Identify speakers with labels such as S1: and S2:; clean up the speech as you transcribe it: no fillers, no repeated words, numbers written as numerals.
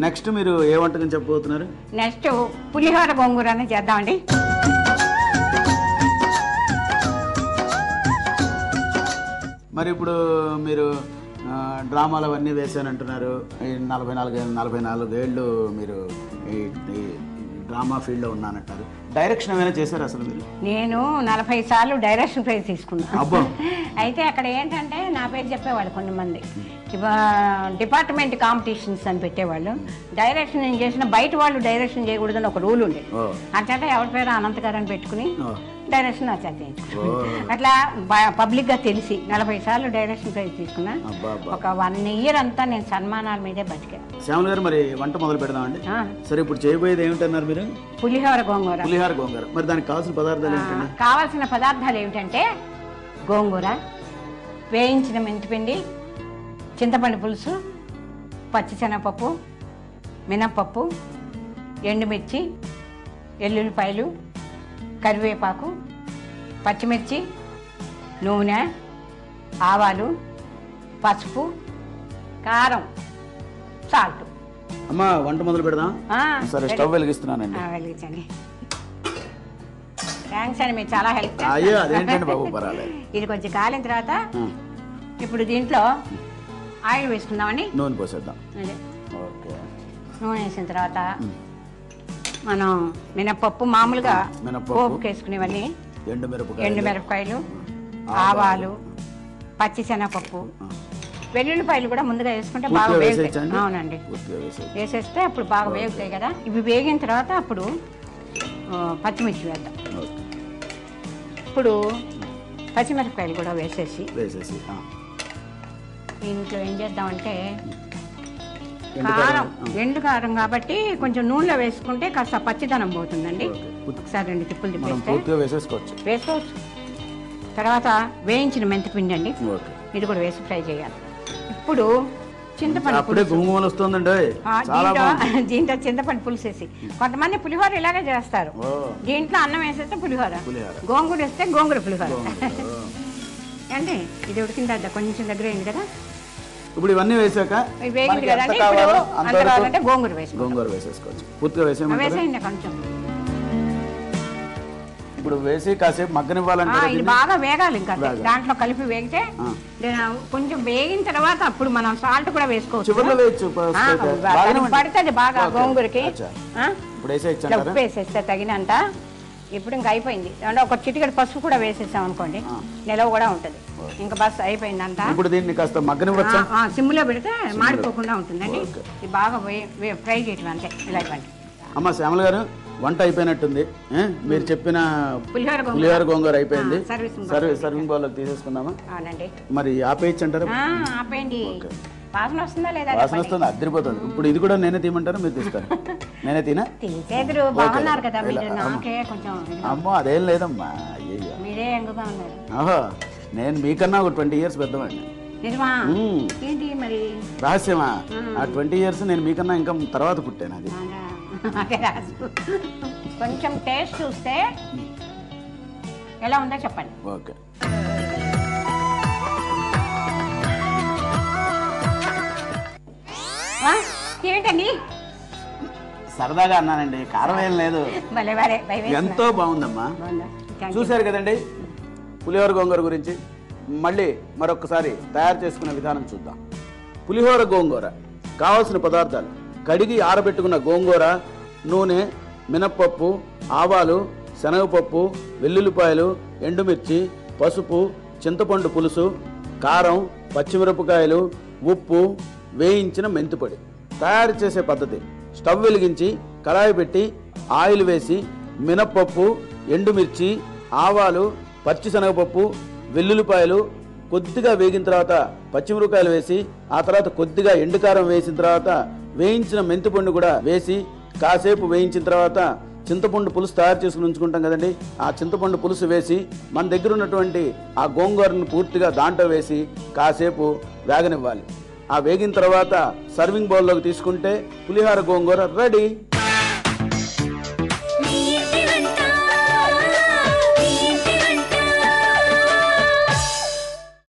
S1: Next మీరు ఏ వంటకం చెప్పబోతున్నారు?
S2: నెక్స్ట్ పులిహోర గోంగూర అని చేద్దామండి.
S1: మరి ఇప్పుడు మీరు డ్రామాలు అవన్నీ వేసానంటున్నారు. 44 ఏళ్ళు మీరు ఈ డ్రామా ఫీల్డ్లో ఉన్నానంటారు. డైరెక్షన్ ఏమైనా చేశారు అసలు మీరు?
S2: నేను 40 సార్లు డైరెక్షన్ ప్రైజ్ తీసుకున్నాను.
S1: అబ్బో.
S2: అయితే అక్కడ ఏంటంటే నా పేరు చెప్పేవాళ్ళు కొంతమంది, డిపార్ట్మెంట్ కాంపిటీషన్స్ అని పెట్టేవాళ్ళు. డైరెక్షన్ నేను చేసిన బయట వాళ్ళు డైరెక్షన్ చేయకూడదని ఒక రూల్ ఉండేది. అట్లా ఎవరి పేరు అనంత్ గారు అని పెట్టుకుని డైరెక్షన్ నా చేత చేయించుకున్నాను. అట్లా పబ్లిక్గా తెలిసి 40 సార్లు డైరెక్షన్ ప్రైజ్ తీసుకున్నా. ఒక 1 year అంతా నేను సన్మానాల మీదే బతికాను.
S1: శ్యామల గారు, మరి వంట మొదలు పెడదామండి. సరే, ఇప్పుడు చేయబోయేది ఏమిటన్నారు మీరు?
S2: పులిహోర గోంగూర.
S1: పులిహోర గోంగూర. మరి దానికి కావాల్సిన పదార్థాలు ఏంటండి?
S2: కావాల్సిన పదార్థాలు ఏమిటంటే గోంగూర, వేయించిన మెంతిపిండి, చింతపండు పులుసు, పచ్చిశనగపప్పు, మినప్పప్పు, ఎండుమిర్చి, ఎల్లుల్లిపాయలు, కరివేపాకు, పచ్చిమిర్చి, నూనె, ఆవాలు, పసుపు, కారం, సాల్ట్.
S1: అమ్మా, వంట మొదలు పెడదాం. సరే, స్టవ్ వెలిగిస్తున్నానండి.
S2: వెలిగించండి. థ్యాంక్స్ అండి, మీరు చాలా హెల్ప్.
S1: అయ్యో, అదేంటండి బాబు, పర్వాలేదు.
S2: ఇది కొంచెం కాలిన తర్వాత ఇప్పుడు దీంట్లో ఆయిల్ వేసుకుందామండి.
S1: నూనె పోసేద్దాం. ఓకే.
S2: నూనె వేసిన తర్వాత మనం మినప్పప్పు, మామూలుగా పోపుకి వేసుకునేవన్నీ, ఎండుమిరపకాయలు, ఆవాలు, పచ్చిశనగపప్పు, వెల్లుల్లిపాయలు కూడా ముందుగా వేసుకుంటే బాగా వేగుతాయి. అవునండి, వేసేస్తే అప్పుడు బాగా వేగుతాయి కదా. ఇవి వేగిన తర్వాత అప్పుడు పచ్చిమిర్చి వేద్దాం. ఇప్పుడు పచ్చిమిరపకాయలు కూడా వేసేసి ఇంట్లో ఏం చేద్దామంటే కారం, ఎండు కారం కాబట్టి కొంచెం నూనెలో వేసుకుంటే కాస్త పచ్చిదనం పోతుందండి. ఒకసారి 2 తిప్పులు తిప్పేస్తే వేసుకోవచ్చు. తర్వాత వేయించిన మెంతిపిండి అండి, ఇది కూడా వేసి ఫ్రై చేయాలి. ఇప్పుడు చింతపండు పులుసు. దీంట్లో చింతపండు పులుసు వేసి, కొంతమంది పులిహోర ఇలాగే చేస్తారు. దీంట్లో అన్నం వేసేస్తే పులిహోర, గోంగూర వేస్తే గోంగూర పులిహోర అంటే. ఇది ఉడికిన తర్వాత కొంచెం దగ్గర అయింది కదా.
S1: ఇప్పుడు ఇవన్నీ వేసాక
S2: వేగింది కదండి. ఇప్పుడు అంత కావాలంటే గోంగూర
S1: వేసేసుకోవచ్చు. పూర్తిగా వేసేయండి
S2: కొంచెం.
S1: ఇప్పుడు వేసి కాసేపు మగ్గనివ్వాలంటే
S2: ఇది బాగా వేగాలి. ఇంకా దాంట్లో కలిపి వేగితే కొంచెం వేగిన తర్వాత అప్పుడు మనం సాల్ట్ కూడా వేసుకోవచ్చు. పడుతుంది బాగా గోంగూరకి. ఉప్పు వేసేస్తే తగినంత. ఇప్పుడు ఇంకా అయిపోయింది. అంటే ఒక చిటికెడు పసుపు కూడా వేసేసాం అనుకోండి, నిలవ కూడా ఉంటుంది. ఇంకా బస్ అయిపోయిందంట.
S1: ఇప్పుడు దీన్ని కాస్త మగ్గనివ్వచ్చా?
S2: సిమ్లో పెడితే మాడిపోకుండా ఉంటుందండి. ఇది బాగా ఫ్రై చేయటం అంతే. ఇలా ఇవ్వండి.
S1: అమ్మ శ్యామల గారు, వంట అయిపోయినట్టుంది. మీరు చెప్పిన పులిహోర గోంగూర అయిపోయింది. సర్వింగ్ బౌల్లోకి తీసేసుకుందామా?
S2: అవునండి.
S1: మరి ఆపేయచ్చు అంటారా?
S2: ఆపేయండి. వాసన వస్తుందా లేదా?
S1: వాసన వస్తుంది, అద్దరిపోతుంది. ఇప్పుడు ఇది కూడా నేనే తీయమంటారా, మీరు తీస్తారు? నేనే తినా?
S2: తీసేదురు బాగున్నారు కదా మీరు. నాకే కొంచెం.
S1: అమ్మో, అదేం లేదమ్మా.
S2: మీరే ఎంగుగా ఉన్నారు.
S1: ఓహో, నేను మీకన్నా ఒక 20 years పెద్దవాడిని.
S2: ఏంటి మరి
S1: రహస్యమా? ఆ 20 years నేను మీకన్నా ఇంకా తర్వాత పుట్టాను. అది
S2: కొంచెం టేస్ట్ చూస్తే ఎలా ఉందో చెప్పండి.
S1: ఓకే.
S2: ఏంటండి?
S1: సరదాగా అన్నానండి, కారం ఏం లేదు. ఎంతో బాగుందమ్మా. చూశారు కదండి పులిహోర గోంగూర గురించి. మళ్ళీ మరొకసారి తయారు చేసుకునే విధానం చూద్దాం. పులిహోర గోంగూర కావాల్సిన పదార్థాలు: కడిగి ఆరబెట్టుకున్న గోంగూర, నూనె, మినప్పప్పు, ఆవాలు, శనగపప్పు, వెల్లుల్లిపాయలు, ఎండుమిర్చి, పసుపు, చింతపండు పులుసు, కారం, పచ్చిమిరపకాయలు, ఉప్పు, వేయించిన మెంతిపొడి. తయారు చేసే పద్ధతి: స్టవ్ వెలిగించి కడాయి పెట్టి ఆయిల్ వేసి మినప్పప్పు, ఎండుమిర్చి, ఆవాలు, పచ్చిశనగపప్పు, వెల్లుల్లిపాయలు కొద్దిగా వేగిన తర్వాత పచ్చిమిరపకాయలు వేసి, ఆ తర్వాత కొద్దిగా ఎండుకారం వేసిన తర్వాత వేయించిన మెంతిపండు కూడా వేసి కాసేపు వేయించిన తర్వాత చింతపండు పులుసు తయారు చేసుకుని ఉంచుకుంటాం కదండి, ఆ చింతపండు పులుసు వేసి మన దగ్గర ఉన్నటువంటి ఆ గోంగూరను పూర్తిగా దాంట్లో వేసి కాసేపు వేగనివ్వాలి. ఆ వేగిన తర్వాత సర్వింగ్ బౌల్లోకి తీసుకుంటే పులిహోర గోంగూర రెడీ.